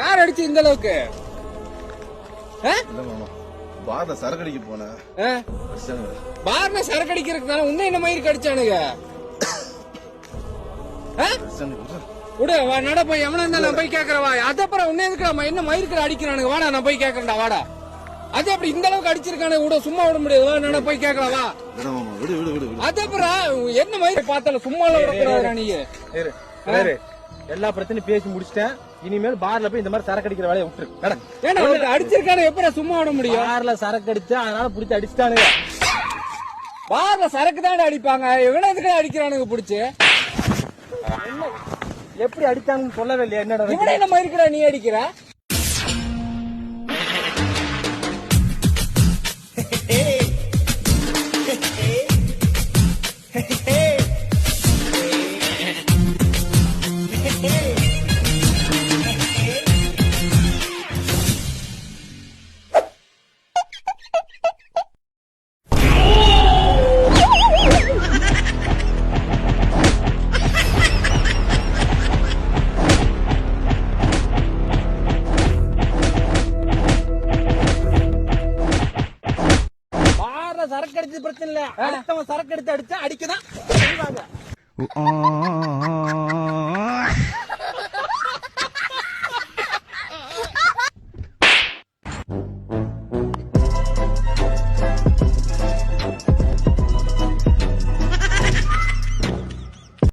யார் அடிச்சு இந்த அளவுக்கு? பார்ல சரக்கு அடிக்க போனேன். பார்ல சரக்கு அடிக்கிறதுனால உன்ன என்ன மயிருக்கு அடிச்சானுங்க? விடு நட போய் எவனா இருந்தா நான் போய் கேக்குறவா. அதப்புறம் உன்ன எதுக்கு என்ன மயிருக்கு அடிக்கிறானுங்க? வாடா நான் போய் கேக்குறேன்டா வாடா. அது அப்படி இந்த அளவுக்கு அடிச்சிருக்கானு விட சும்மா விட முடியாது. நான் போய் கேட்கலாவா? அதுக்கப்புறம் என்ன மயிரை பார்த்தால சும்மா விடக்கூடாது. நீ எல்லா பிரச்சனையும் பேசி முடிச்சிட்டேன். இனிமேல் பார்ல போய் இந்த மாதிரி சரக்கு அடிக்கிற வேலையை விட்டுரு. ஏன்னா அடிச்சிருக்கானு எப்படி சும்மா விட முடியும்? பார்ல சரக்கு அடிச்சா அதனால புடிச்சு அடிச்சுட்டானுங்க. பார்ல சரக்கு தானே அடிப்பாங்க. எவ்வளவு அடிக்கிறானுங்க புடிச்சு? எப்படி அடிச்சாங்கன்னு சொல்லவே இல்லையா? என்னடா என்ன மயிருக்குடா நீ அடிக்கிற? சரக்கு அடிச்சது பிரச்சனை இல்ல. அடுத்தவன் சரக்கு எடுத்து அடிச்சா அடிக்கதான்.